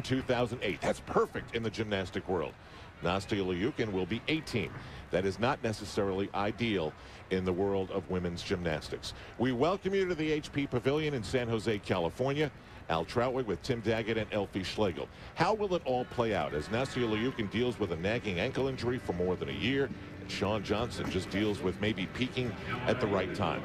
2008. That's perfect in the gymnastic world. Nastia Liukin will be 18. That is not necessarily ideal in the world of women's gymnastics. We welcome you to the HP Pavilion in San Jose, California. Al Troutwig with Tim Daggett and Elfie Schlegel. How will it all play out as Nastia Liukin deals with a nagging ankle injury for more than a year, and Shawn Johnson just deals with maybe peaking at the right time?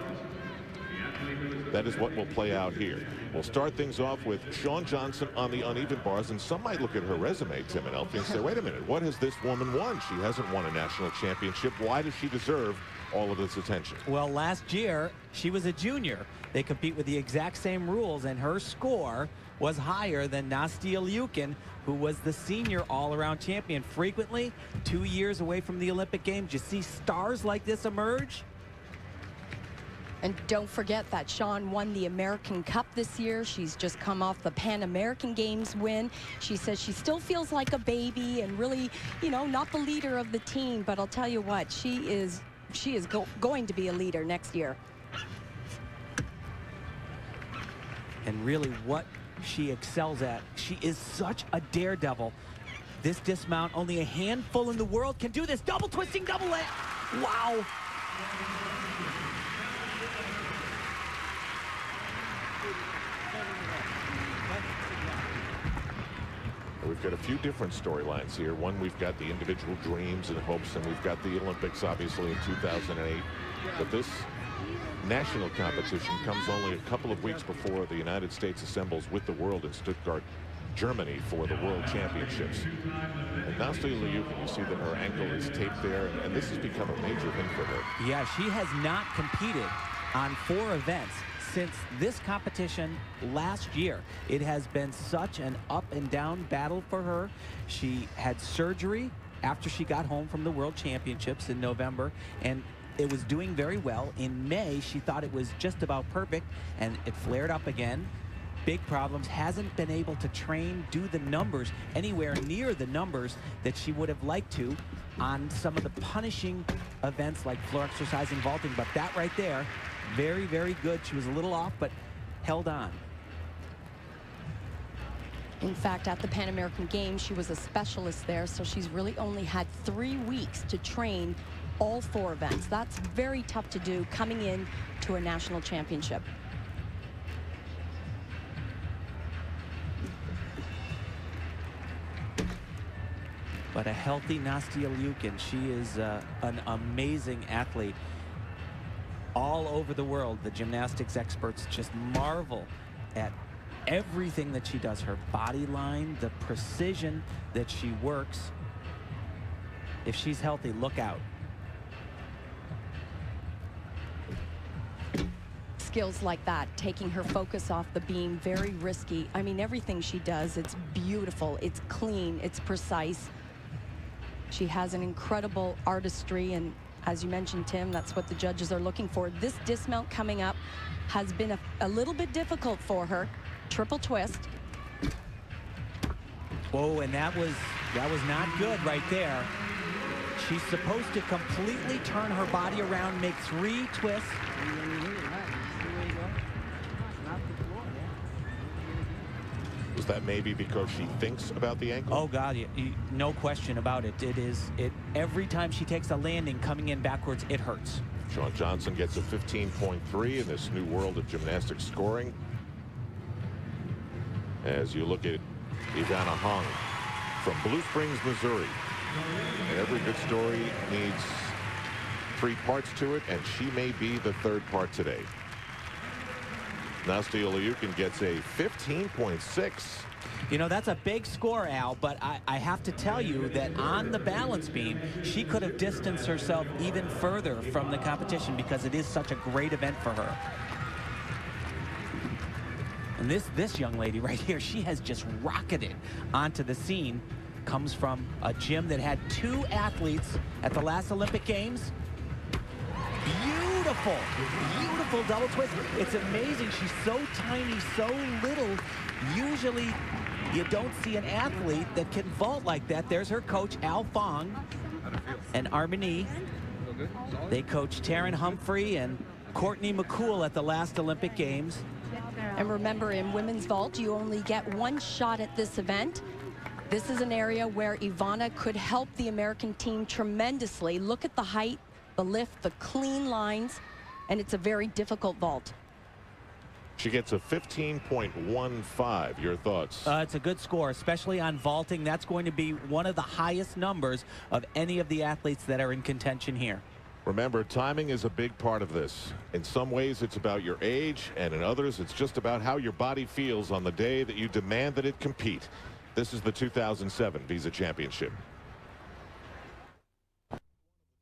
That is what will play out here. We'll start things off with Shawn Johnson on the uneven bars, and some might look at her resume, Tim and Elfie, and say, wait a minute, what has this woman won? She hasn't won a national championship. Why does she deserve all of this attention? Well, last year, she was a junior. They compete with the exact same rules, and her score was higher than Nastia Liukin, who was the senior all-around champion. Frequently, 2 years away from the Olympic Games, you see stars like this emerge. And don't forget that Shawn won the American Cup this year. She's just come off the Pan American Games win. She says she still feels like a baby and really, you know, not the leader of the team. But I'll tell you what, she is going to be a leader next year. And really what she excels at, she is such a daredevil. This dismount, only a handful in the world can do this. Double twisting, double land. Wow. We've got a few different storylines here. One, we've got the individual dreams and hopes, and we've got the Olympics, obviously, in 2008. But this national competition comes only a couple of weeks before the United States assembles with the world in Stuttgart, Germany, for the World Championships. And Nastia Liukin, you see that her ankle is taped there, and this has become a major thing for her. Yeah, she has not competed on 4 events since this competition last year. It has been such an up and down battle for her. She had surgery after she got home from the World Championships in November, and it was doing very well. In May, she thought it was just about perfect, and it flared up again. Big problems, hasn't been able to train, do the numbers, anywhere near the numbers that she would have liked to on some of the punishing events like floor exercise and vaulting. But that right there, very, very good. She was a little off, but held on. In fact, at the Pan American Games, she was a specialist there, so she's really only had 3 weeks to train all 4 events. That's very tough to do coming in to a national championship. But a healthy Nastia Liukin, she is an amazing athlete. All over the world, the gymnastics experts just marvel at everything that she does. Her body line, the precision that she works. If she's healthy, look out. Skills like that, taking her focus off the beam, very risky. I mean, everything she does, it's beautiful, it's clean, it's precise. She has an incredible artistry, and as you mentioned, Tim, that's what the judges are looking for. This dismount coming up has been a little bit difficult for her. Triple twist. Whoa, and that was not good right there. She's supposed to completely turn her body around, make 3 twists. Was that maybe because she thinks about the ankle? Oh God, no question about it. Every time she takes a landing coming in backwards, it hurts. Shawn Johnson gets a 15.3 in this new world of gymnastics scoring. As you look at Ivana Hung from Blue Springs, Missouri. And every good story needs 3 parts to it, and she may be the 3rd part today. Nastia Liukin gets a 15.6. You know, that's a big score, Al, but I have to tell you that on the balance beam, she could have distanced herself even further from the competition because it is such a great event for her. And this young lady right here, she has just rocketed onto the scene. Comes from a gym that had 2 athletes at the last Olympic Games. Beautiful, beautiful double twist. It's amazing. She's so tiny, so little. Usually, you don't see an athlete that can vault like that. There's her coach, Al Fong, and Armini. They coached Taryn Humphrey and Courtney McCool at the last Olympic Games. And remember, in women's vault, you only get one shot at this event. This is an area where Ivana could help the American team tremendously. Look at the height, the lift, the clean lines, and it's a very difficult vault. She gets a 15.15. Your thoughts? It's a good score, especially on vaulting. That's going to be one of the highest numbers of any of the athletes that are in contention here. Remember, timing is a big part of this. In some ways, it's about your age, and in others, it's just about how your body feels on the day that you demand that it compete. This is the 2007 Visa Championship.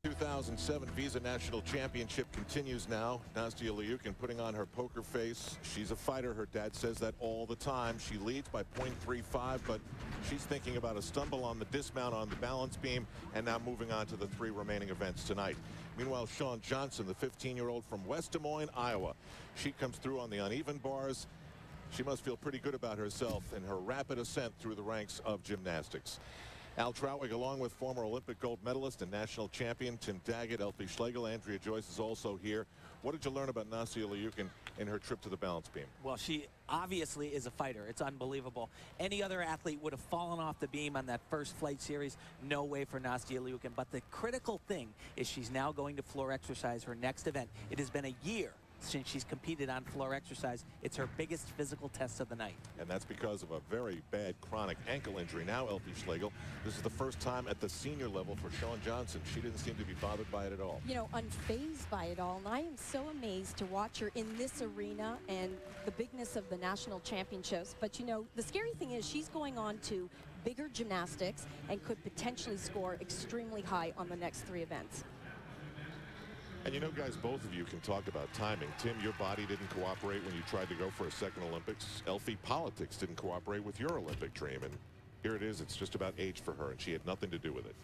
2007 Visa National Championship continues now. Nastia Liukin putting on her poker face. She's a fighter. Her dad says that all the time. She leads by 0.35, but she's thinking about a stumble on the dismount on the balance beam, and now moving on to the 3 remaining events tonight. Meanwhile, Shawn Johnson, the 15-year-old from West Des Moines, Iowa. She comes through on the uneven bars. She must feel pretty good about herself in her rapid ascent through the ranks of gymnastics. Al Trautwig, along with former Olympic gold medalist and national champion Tim Daggett, Elfie Schlegel, Andrea Joyce is also here. What did you learn about Nastia Liukin in her trip to the balance beam? Well, she obviously is a fighter. It's unbelievable. Any other athlete would have fallen off the beam on that first flight series. No way for Nastia Liukin. But the critical thing is she's now going to floor exercise her next event. It has been a year since she's competed on floor exercise. It's her biggest physical test of the night. And that's because of a very bad chronic ankle injury. Now, Elfie Schlegel, this is the first time at the senior level for Shawn Johnson. She didn't seem to be bothered by it at all. You know, unfazed by it all. And I am so amazed to watch her in this arena and the bigness of the national championships. But, you know, the scary thing is she's going on to bigger gymnastics and could potentially score extremely high on the next 3 events. And you know, guys, both of you can talk about timing. Tim, your body didn't cooperate when you tried to go for a second Olympics. Elfie, politics didn't cooperate with your Olympic dream. And here it is. It's just about age for her, and she had nothing to do with it.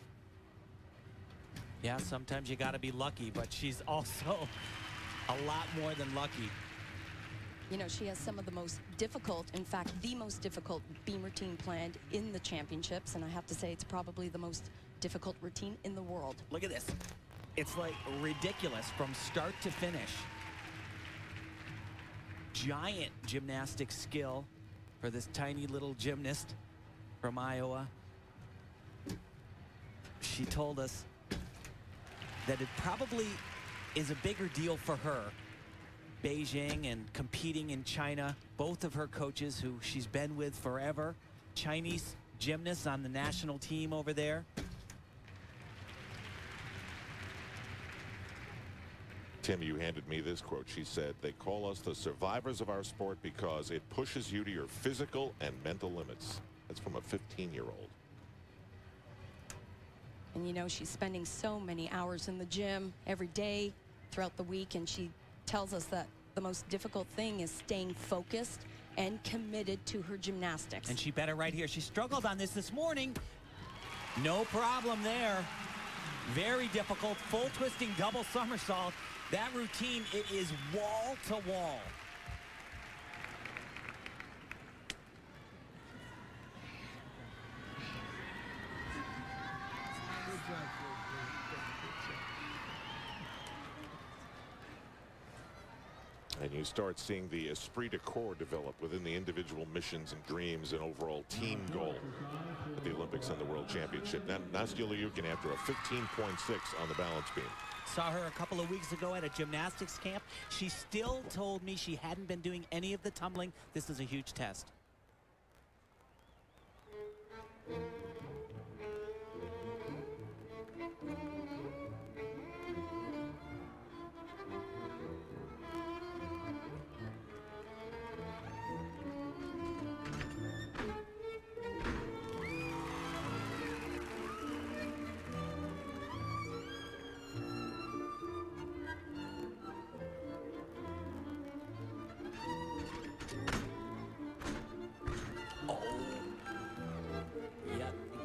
Yeah, sometimes you got to be lucky, but she's also a lot more than lucky. You know, she has some of the most difficult, in fact, the most difficult beam routine planned in the championships. And I have to say, it's probably the most difficult routine in the world. Look at this. It's like ridiculous from start to finish. Giant gymnastic skill for this tiny little gymnast from Iowa. She told us that it probably is a bigger deal for her. Beijing and competing in China, both of her coaches who she's been with forever, Chinese gymnasts on the national team over there. Tim, you handed me this quote. She said, "They call us the survivors of our sport because it pushes you to your physical and mental limits." That's from a 15-year-old. And you know, she's spending so many hours in the gym every day throughout the week, and she tells us that the most difficult thing is staying focused and committed to her gymnastics. And she better right here. She struggled on this morning. No problem there. Very difficult, full twisting double somersault. That routine, it is wall to wall. And you start seeing the esprit de corps develop within the individual missions and dreams and overall team goal at the Olympics and the World Championship. Now, Nastia Liukin after a 15.6 on the balance beam. Saw her a couple of weeks ago at a gymnastics camp. She still told me she hadn't been doing any of the tumbling. This is a huge test.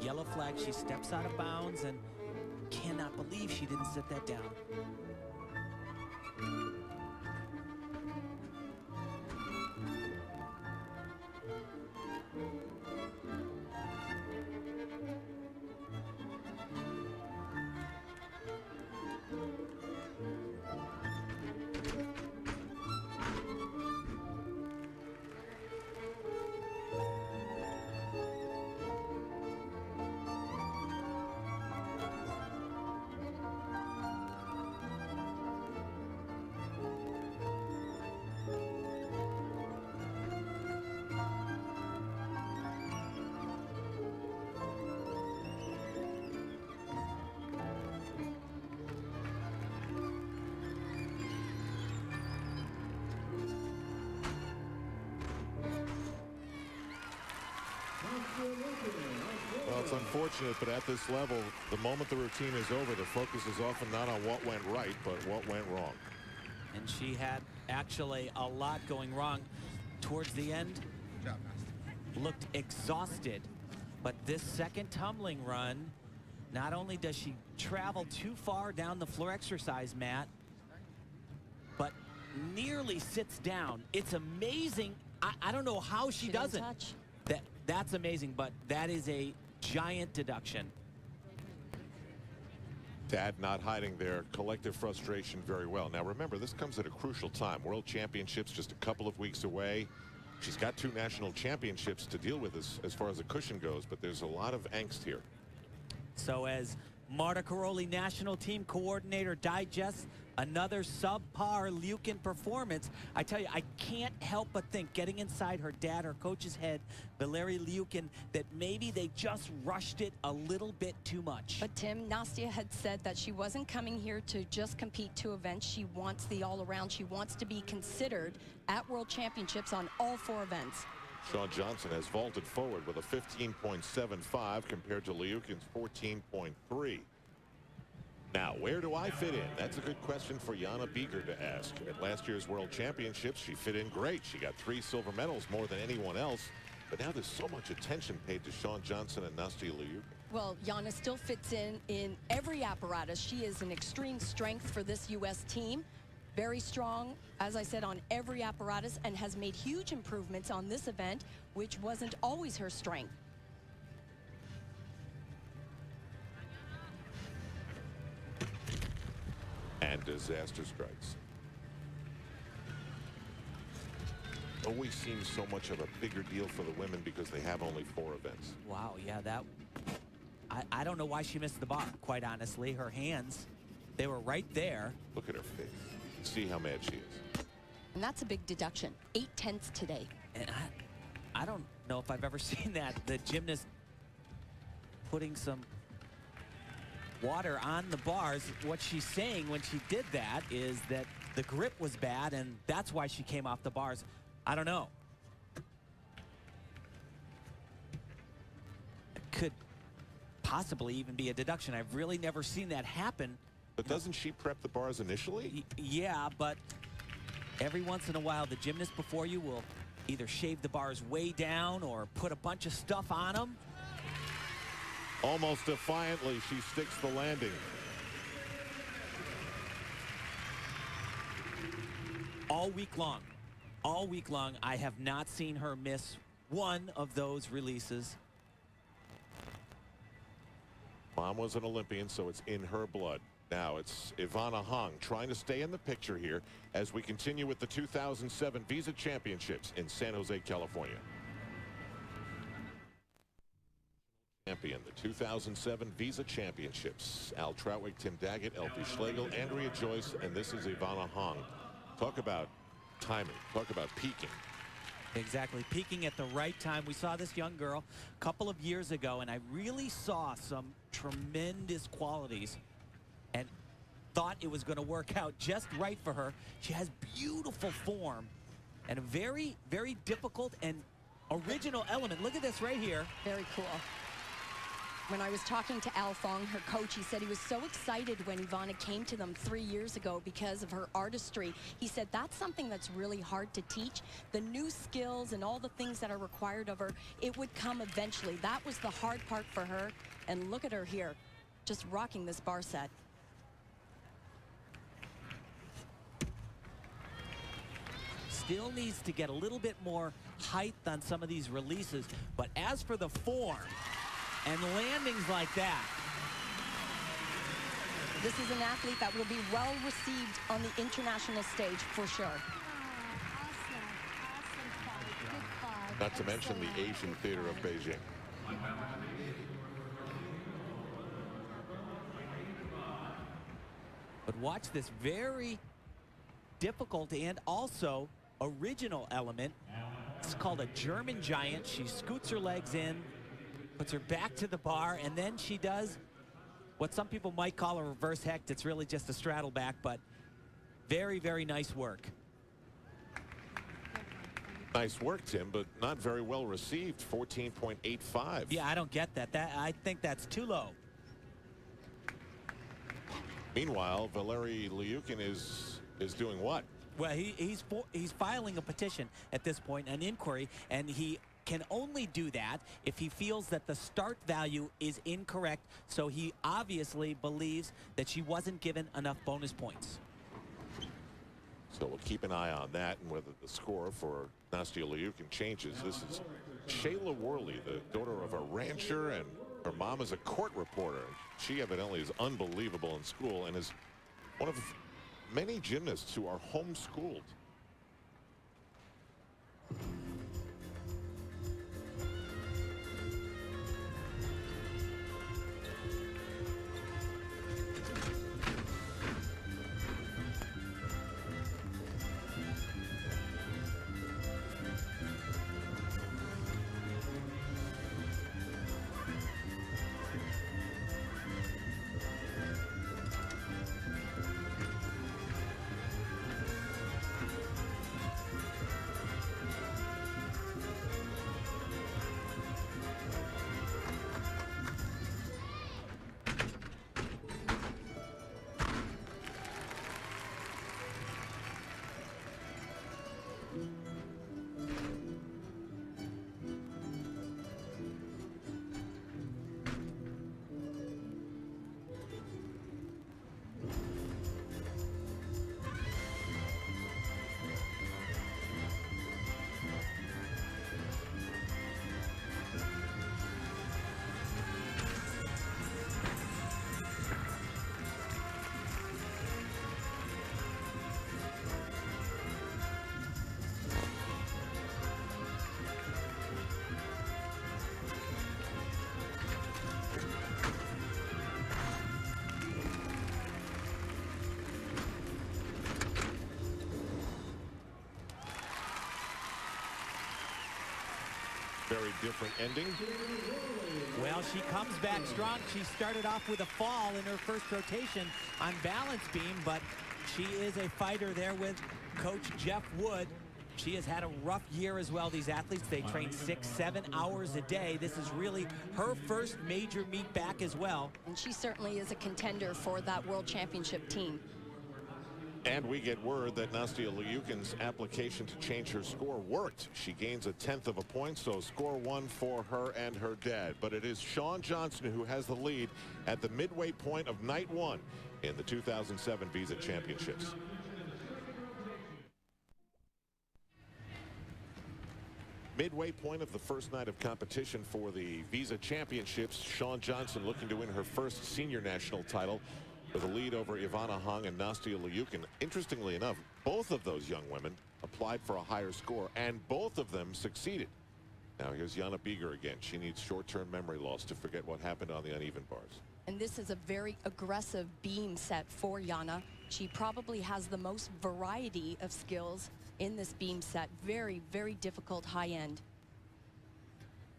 Yellow flag, she steps out of bounds and cannot believe she didn't sit that down. Well, it's unfortunate, but at this level, the moment the routine is over, the focus is often not on what went right, but what went wrong. And she had actually a lot going wrong towards the end. Good job, Nasty. Looked exhausted, but this second tumbling run, not only does she travel too far down the floor exercise mat, but nearly sits down. It's amazing. I don't know how she doesn't. Touch. That's amazing, but that is a giant deduction. Dad not hiding their collective frustration very well. Now remember, this comes at a crucial time. World Championships just a couple of weeks away. She's got 2 national championships to deal with as far as the cushion goes, but there's a lot of angst here. So as Marta Karolyi, national team coordinator, digests another subpar Liukin performance, I tell you, I can't help but think, getting inside her dad, her coach's head, Valeri Liukin, that maybe they just rushed it a little bit too much. But Tim, Nastia had said that she wasn't coming here to just compete 2 events. She wants the all-around. She wants to be considered at World Championships on all 4 events. Shawn Johnson has vaulted forward with a 15.75 compared to Liukin's 14.3. Now, where do I fit in? That's a good question for Jana Beeger to ask. At last year's World Championships, she fit in great. She got 3 silver medals, more than anyone else. But now there's so much attention paid to Shawn Johnson and Nastia Liukin. Well, Jana still fits in every apparatus. She is an extreme strength for this U.S. team. Very strong, as I said, on every apparatus, and has made huge improvements on this event, which wasn't always her strength. And disaster strikes. Always seems so much of a bigger deal for the women because they have only 4 events. Wow, yeah, I don't know why she missed the bar, quite honestly. Her hands, they were right there. Look at her face. See how mad she is. And that's a big deduction. 8/10 today. And I don't know if I've ever seen that. The gymnast putting some water on the bars. What she's saying when she did that is that the grip was bad, and that's why she came off the bars. I don't know. It could possibly even be a deduction. I've really never seen that happen. But doesn't she prep the bars initially? Yeah, but every once in a while, the gymnast before you will either shave the bars way down or put a bunch of stuff on them. Almost defiantly, she sticks the landing. All week long, I have not seen her miss one of those releases. Mom was an Olympian, so it's in her blood. Now it's Ivana Hong trying to stay in the picture here as we continue with the 2007 Visa Championships in San Jose, California. Champion, the 2007 Visa Championships. Al Troutwig, Tim Daggett, Elfie Schlegel, Andrea Joyce, and this is Ivana Hong. Talk about timing. Talk about peaking. Exactly, peaking at the right time. We saw this young girl a couple of years ago, and I really saw some tremendous qualities and thought it was going to work out just right for her. She has beautiful form and a very, very difficult and original element. Look at this right here. Very cool. When I was talking to Al Fong, her coach, he said he was so excited when Ivana came to them 3 years ago because of her artistry. He said that's something that's really hard to teach. The new skills and all the things that are required of her, it would come eventually. That was the hard part for her. And look at her here, just rocking this bar set. Still needs to get a little bit more height on some of these releases. But as for the form and landings like that, this is an athlete that will be well received on the international stage for sure. Not to mention the Asian theater of Beijing. but watch this very difficult and also original element. It's called a German giant. She scoots her legs in, puts her back to the bar, and then she does what some people might call a reverse hecht. It's really just a straddle back, but very, very nice work. Nice work, Tim, but not very well received. 14.85. Yeah, I don't get that. I think that's too low. Meanwhile, Valeri Liukin is doing what? Well, he's filing a petition at this point, an inquiry, and he can only do that if he feels that the start value is incorrect. So he obviously believes that she wasn't given enough bonus points. So we'll keep an eye on that and whether the score for Nastia Liukin changes. This is Shayla Worley, the daughter of a rancher, and her mom is a court reporter. She evidently is unbelievable in school and is one of many gymnasts who are homeschooled. Very different ending. Well, she comes back strong. She started off with a fall in her first rotation on balance beam, but she is a fighter there with Coach Jeff Wood. She has had a rough year as well, these athletes. They train 6-7 hours a day. This is really her first major meet back as well. And she certainly is a contender for that World Championship team. And we get word that Nastia Liukin's application to change her score worked. She gains 1/10 of a point, so score 1 for her and her dad. But it is Shawn Johnson who has the lead at the midway point of night 1 in the 2007 Visa Championships. Midway point of the first night of competition for the Visa Championships. Shawn Johnson looking to win her first senior national title with a lead over Ivana Hung and Nastia Liukin. Interestingly enough, both of those young women applied for a higher score, and both of them succeeded. Now here's Jana Bieger again. She needs short-term memory loss to forget what happened on the uneven bars. And this is a very aggressive beam set for Jana. She probably has the most variety of skills in this beam set. Very, very difficult high end.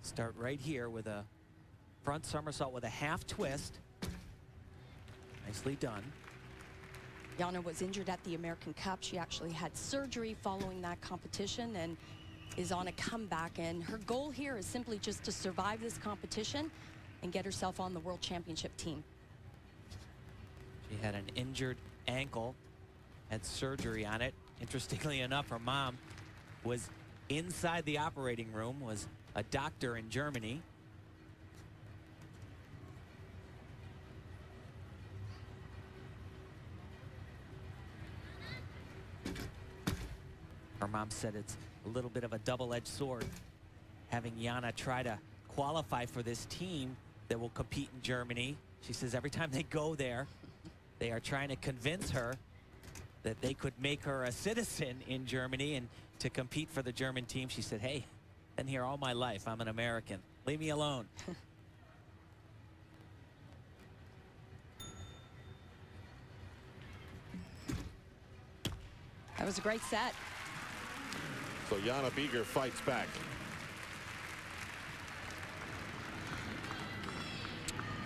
Start right here with a front somersault with a half twist. Nicely done. Jana was injured at the American Cup. She actually had surgery following that competition and is on a comeback. And her goal here is simply just to survive this competition and get herself on the World Championship team. She had an injured ankle, had surgery on it. Interestingly enough, her mom was inside the operating room, was a doctor in Germany. Her mom said it's a little bit of a double-edged sword, having Jana try to qualify for this team that will compete in Germany. She says every time they go there, they are trying to convince her that they could make her a citizen in Germany and to compete for the German team. She said, hey, been here all my life. I'm an American. Leave me alone. That was a great set. So Jana Bieger fights back.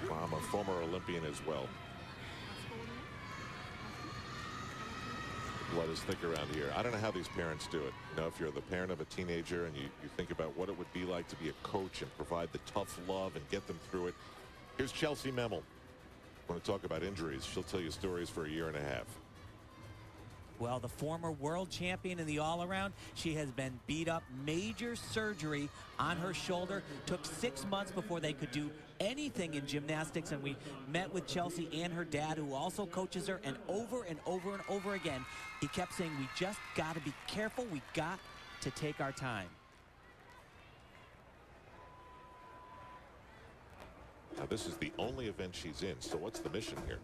Mom, a former Olympian as well. let us think around here. I don't know how these parents do it. You know, if you're the parent of a teenager and you think about what it would be like to be a coach and provide the tough love and get them through it. Here's Chelsea Memmel. Want to talk about injuries? She'll tell you stories for a year and a half. Well, the former world champion in the all-around, she has been beat up. Major surgery on her shoulder. Took 6 months before they could do anything in gymnastics, and we met with Chelsea and her dad, who also coaches her, and over and over and over again, he kept saying, we just got to be careful. We got to take our time. Now, this is the only event she's in, so what's the mission here?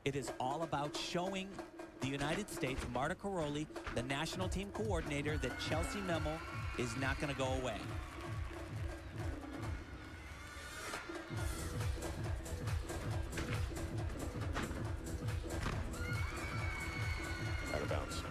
It is all about showing the United States, Marta Caroli, the national team coordinator, that Chelsea Memmel is not going to go away. Out of bounds.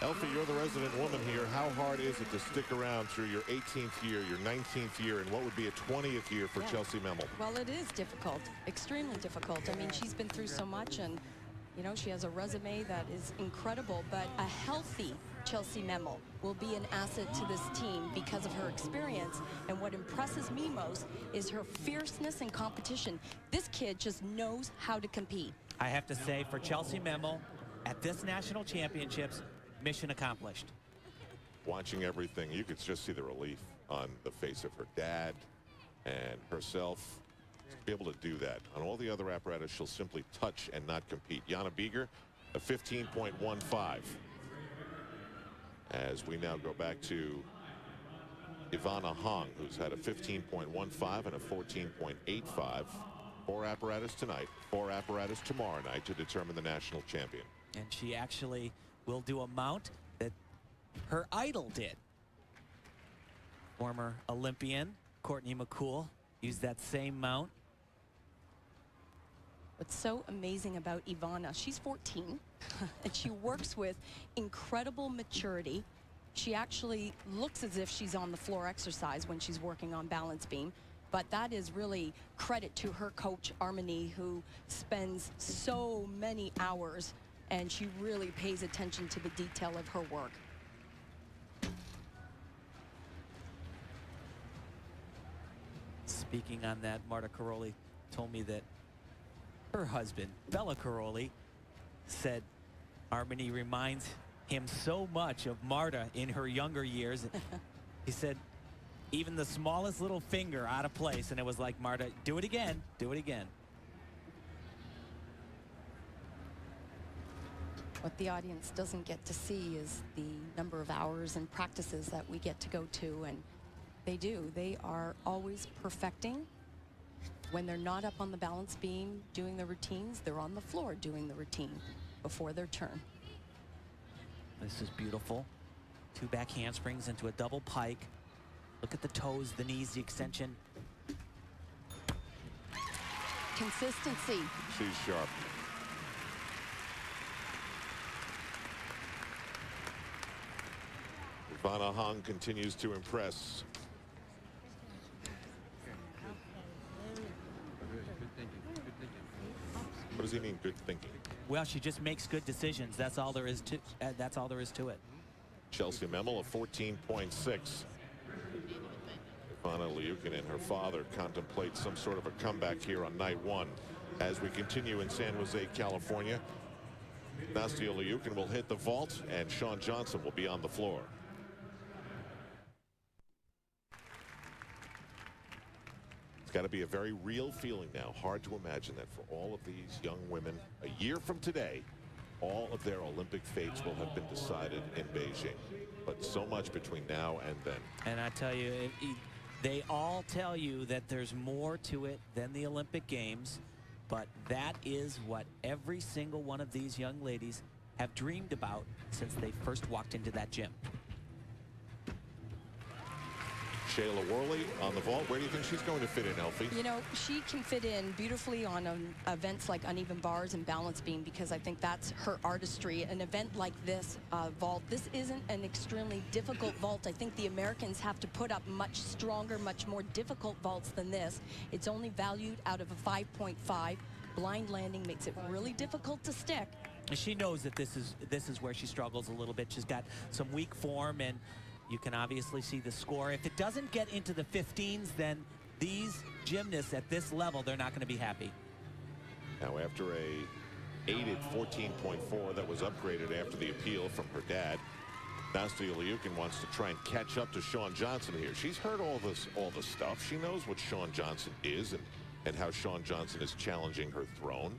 Elfie, you're the resident woman here. How hard is it to stick around through your 18th year, your 19th year, and what would be a 20th year for Chelsea Memmel? Well, it is difficult, extremely difficult. I mean, she's been through so much, and, you know, she has a resume that is incredible, but a healthy Chelsea Memmel will be an asset to this team because of her experience. And what impresses me most is her fierceness in competition. This kid just knows how to compete. I have to say, for Chelsea Memmel, at this national championships, mission accomplished. Watching everything, you could just see the relief on the face of her dad and herself to be able to do that. On all the other apparatus, she'll simply touch and not compete. Jana Beger, a 15.15. As we now go back to Ivana Hong, who's had a 15.15 and a 14.85. 4 apparatus tonight, 4 apparatus tomorrow night to determine the national champion. And she actually will do a mount that her idol did. Former Olympian Courtney McCool used that same mount. What's so amazing about Ivana, she's 14, and she works with incredible maturity. She actually looks as if she's on the floor exercise when she's working on balance beam. But that is really credit to her coach, Armini, who spends so many hours, and she really pays attention to the detail of her work. Speaking on that, Marta Caroli told me that her husband, Bella Caroli, said Armini reminds him so much of Marta in her younger years. He said, even the smallest little finger out of place, and it was like, Marta, do it again, do it again. What the audience doesn't get to see is the number of hours and practices that we get to go to, and they do. They are always perfecting. When they're not up on the balance beam doing the routines, they're on the floor doing the routine before their turn. This is beautiful. 2 back handsprings into a double pike. Look at the toes, the knees, the extension. Consistency. She's sharp. Ivana Hong continues to impress. What does he mean, good thinking? Well, she just makes good decisions. That's all there is to it. Chelsea Memmel, a 14.6. Svetlana Liukin and her father contemplate some sort of a comeback here on night one. As we continue in San Jose, California, Nastia Liukin will hit the vault, and Shawn Johnson will be on the floor. It's got to be a very real feeling now. Hard to imagine that for all of these young women, a year from today, all of their Olympic fates will have been decided in Beijing. But so much between now and then. And I tell you, they all tell you that there's more to it than the Olympic Games, but that is what every single one of these young ladies have dreamed about since they first walked into that gym. Shayla Worley on the vault. Where do you think she's going to fit in, Elfie? You know, she can fit in beautifully on events like uneven bars and balance beam, because I think that's her artistry. An event like this vault, this isn't an extremely difficult vault. I think the Americans have to put up much stronger, much more difficult vaults than this. It's only valued out of a 5.5. Blind landing makes it really difficult to stick. She knows that this is where she struggles a little bit. She's got some weak form, and you can obviously see the score. If it doesn't get into the 15s, then these gymnasts at this level, they're not going to be happy. Now, after a aided 14.4 that was upgraded after the appeal from her dad, Nastia Liukin wants to try and catch up to Shawn Johnson here. She's heard all the stuff. She knows what Shawn Johnson is and how Shawn Johnson is challenging her throne.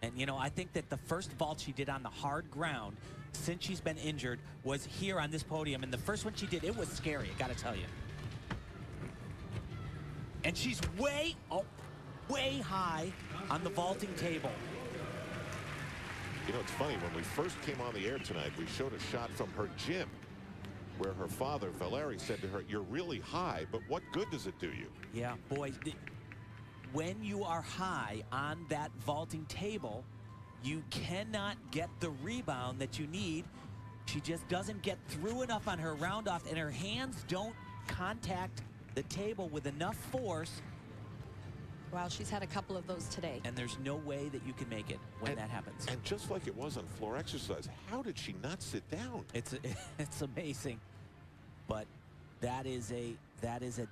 And, you know, I think that the first vault she did on the hard ground since she's been injured was here on this podium. And the first one she did, it was scary, I got to tell you. And she's way high on the vaulting table. You know, it's funny, when we first came on the air tonight, we showed a shot from her gym where her father, Valeri, said to her, "You're really high, but what good does it do you?" Yeah, boy, when you are high on that vaulting table, you cannot get the rebound that you need. She just doesn't get through enough on her round off, and her hands don't contact the table with enough force. Well, she's had a couple of those today. And there's no way that you can make it when that happens. And just like it was on floor exercise, how did she not sit down? It's amazing. But that is a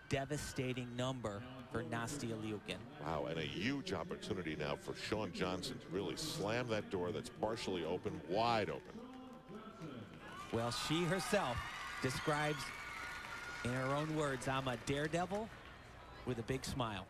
devastating number for Nastia Liukin. Wow, and a huge opportunity now for Shawn Johnson to really slam that door that's partially open, wide open. Well, she herself describes in her own words, "I'm a daredevil with a big smile."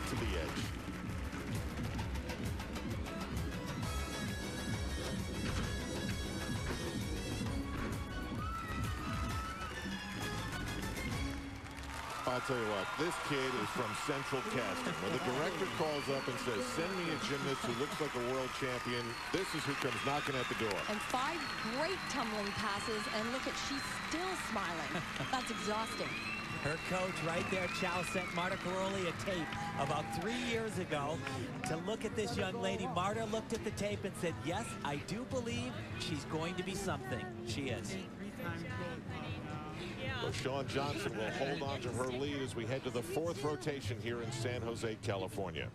To the edge. I'll tell you what, this kid is from Central Casting. When the director calls up and says, "Send me a gymnast who looks like a world champion," this is who comes knocking at the door. And 5 great tumbling passes, and look at, she's still smiling. That's exhausting. Her coach right there, Chow, sent Marta Caroli a tape about 3 years ago to look at this young lady. Marta looked at the tape and said, "Yes, I do believe she's going to be something." She is. So Shawn Johnson will hold on to her lead as we head to the 4th rotation here in San Jose, California.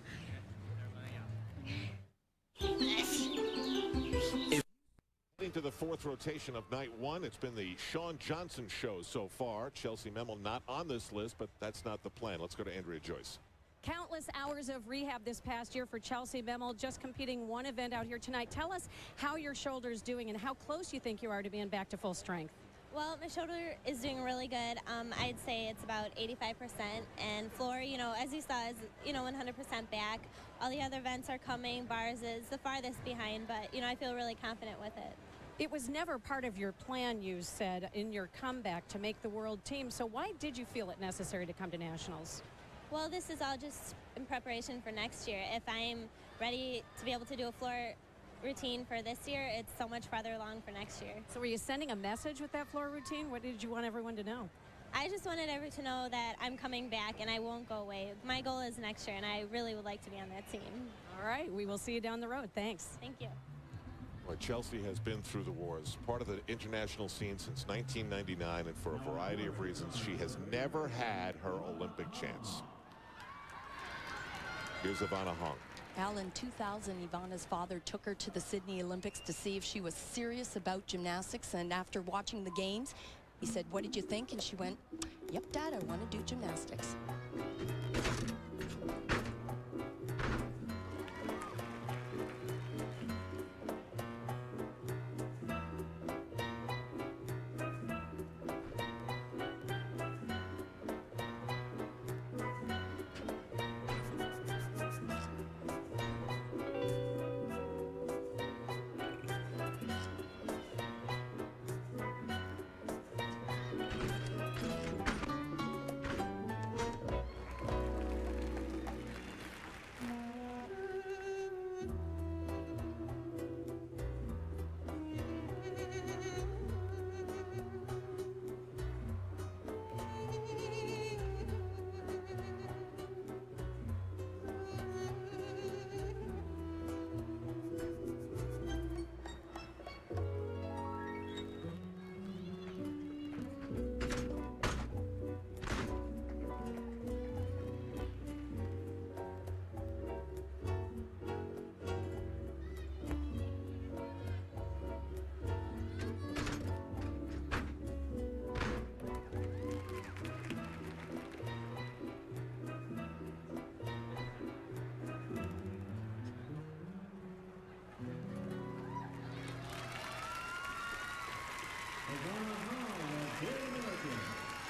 Moving to the fourth rotation of night one, it's been the Shawn Johnson show so far. Chelsea Memel not on this list, but that's not the plan. Let's go to Andrea Joyce. Countless hours of rehab this past year for Chelsea Memel, just competing one event out here tonight. Tell us how your shoulder's doing and how close you think you are to being back to full strength. Well, my shoulder is doing really good. I'd say it's about 85%. And floor, as you saw, is, 100% back. All the other events are coming. Bars is the farthest behind, but, I feel really confident with it. It was never part of your plan, you said, in your comeback to make the world team. So why did you feel it necessary to come to nationals? Well, this is all just in preparation for next year. If I'm ready to be able to do a floor routine for this year, it's so much farther along for next year. So were you sending a message with that floor routine? What did you want everyone to know? I just wanted everyone to know that I'm coming back and I won't go away. My goal is next year, and I really would like to be on that team. All right, we will see you down the road. Thanks. Thank you. Well, Chelsea has been through the wars, part of the international scene since 1999, and for a variety of reasons, she has never had her Olympic chance. Here's Ivana Hong. Al, in 2000, Ivana's father took her to the Sydney Olympics to see if she was serious about gymnastics. And after watching the games, he said, "What did you think?" And she went, "Yep, Dad, I want to do gymnastics."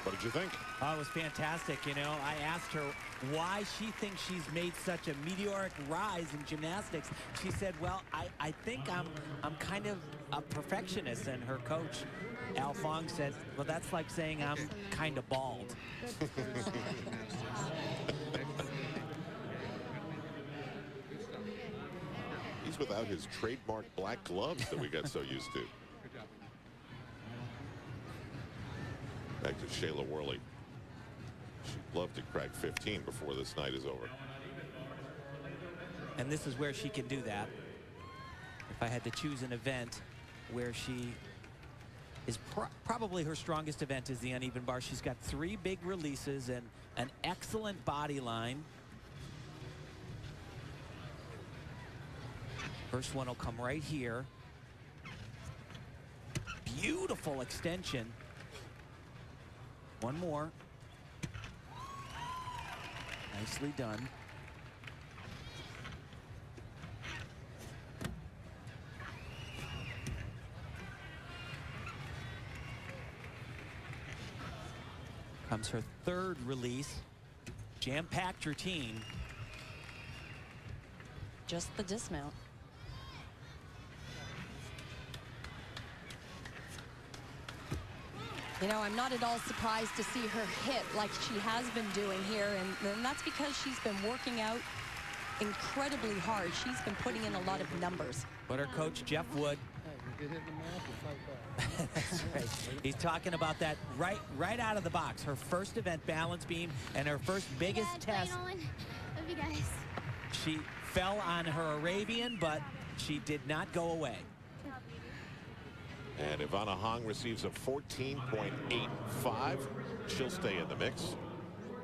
What did you think? Oh, it was fantastic. I asked her why she thinks she's made such a meteoric rise in gymnastics. She said, well, I think I'm kind of a perfectionist. And her coach, Al Fong, said, well, that's like saying I'm kind of bald. He's without his trademark black gloves that we got so used to. Back to Shayla Worley. She'd love to crack 15 before this night is over. And this is where she can do that. If I had to choose an event where she is probably her strongest event is the uneven bar. She's got 3 big releases and an excellent body line. First one will come right here. Beautiful extension. One more. Nicely done. Comes her 3rd release. Jam-packed routine. Just the dismount. I'm not at all surprised to see her hit like she has been doing here, and that's because she's been working out incredibly hard. She's been putting in a lot of numbers. But her coach, Jeff Wood, that's right. He's talking about that right out of the box. Her first event, balance beam, and her first biggest test. Love you guys. She fell on her Arabian, but she did not go away. And Ivana Hong receives a 14.85. She'll stay in the mix.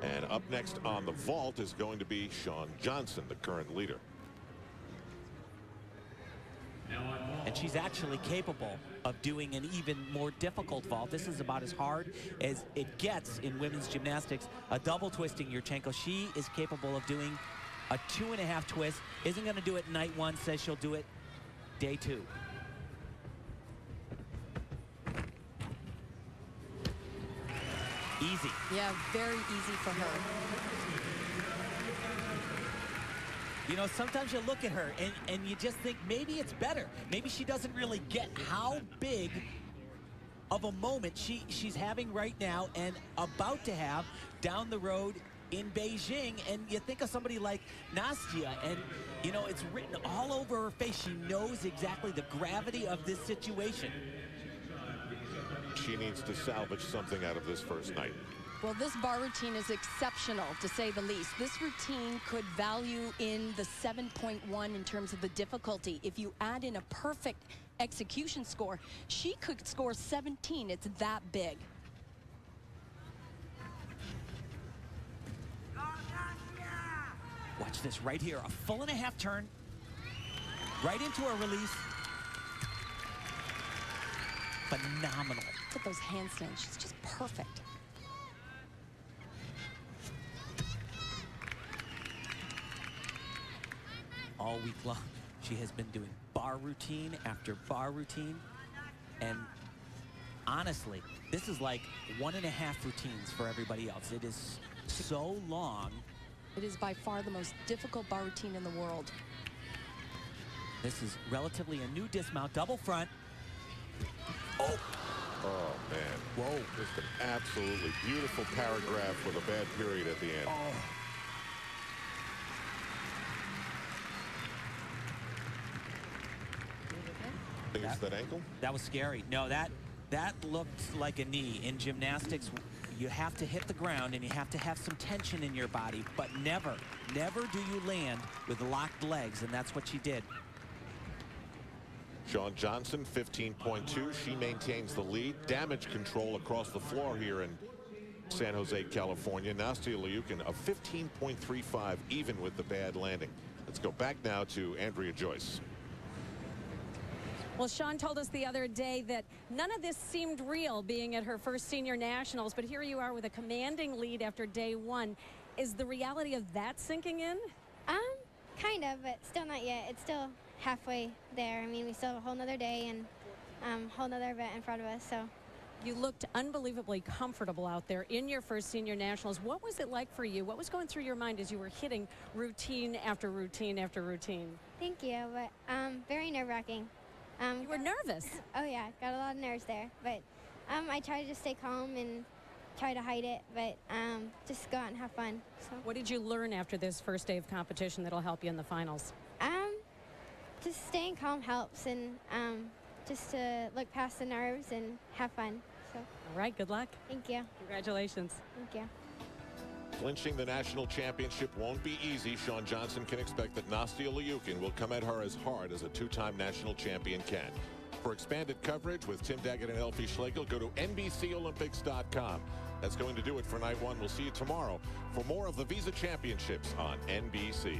And up next on the vault is going to be Shawn Johnson, the current leader. And she's actually capable of doing an even more difficult vault. This is about as hard as it gets in women's gymnastics. A double twisting Yurchenko. She is capable of doing a 2.5 twist. Isn't going to do it night one, says she'll do it day 2. Easy. Yeah, very easy for her. You know, sometimes you look at her and you just think maybe it's better. Maybe she doesn't really get how big of a moment she's having right now and about to have down the road in Beijing. And you think of somebody like Nastia, and you know, it's written all over her face. She knows exactly the gravity of this situation. She needs to salvage something out of this first night. Well, this bar routine is exceptional, to say the least. This routine could value in the 7.1 in terms of the difficulty. If you add in a perfect execution score, she could score 17. It's that big. Watch this right here. A 1.5 turn. Right into a release. Phenomenal. Look at those handstands. She's just perfect. All week long, she has been doing bar routine after bar routine. And honestly, this is like 1.5 routines for everybody else. It is so long. It is by far the most difficult bar routine in the world. This is relatively a new dismount, double front. Oh! Oh, man. Whoa. Just an absolutely beautiful paragraph with a bad period at the end. Oh. Is that ankle? That was scary. No, that looked like a knee. In gymnastics, you have to hit the ground and you have to have some tension in your body, but never do you land with locked legs, and that's what she did. Shawn Johnson, 15.2. She maintains the lead. Damage control across the floor here in San Jose, California. Nastia Liukin, a 15.35, even with the bad landing. Let's go back now to Andrea Joyce. Well, Shawn told us the other day that none of this seemed real, being at her first senior nationals, but here you are with a commanding lead after day 1. Is the reality of that sinking in? Kind of, but still not yet. It's still halfway there. I mean, we still have a whole nother day and a whole nother event in front of us, so. You looked unbelievably comfortable out there in your first senior nationals. What was it like for you? What was going through your mind as you were hitting routine after routine after routine? Thank you, but very nerve-wracking. You were nervous. Oh yeah, got a lot of nerves there, but I try to just stay calm and try to hide it, but just go out and have fun. So. What did you learn after this first day of competition that'll help you in the finals? Just staying calm helps, and just to look past the nerves and have fun. So. All right, good luck. Thank you. Congratulations. Thank you. Clinching the national championship won't be easy. Shawn Johnson can expect that Nastia Liukin will come at her as hard as a 2-time national champion can. For expanded coverage with Tim Daggett and Elfie Schlegel, go to NBCOlympics.com. That's going to do it for night 1. We'll see you tomorrow for more of the Visa Championships on NBC.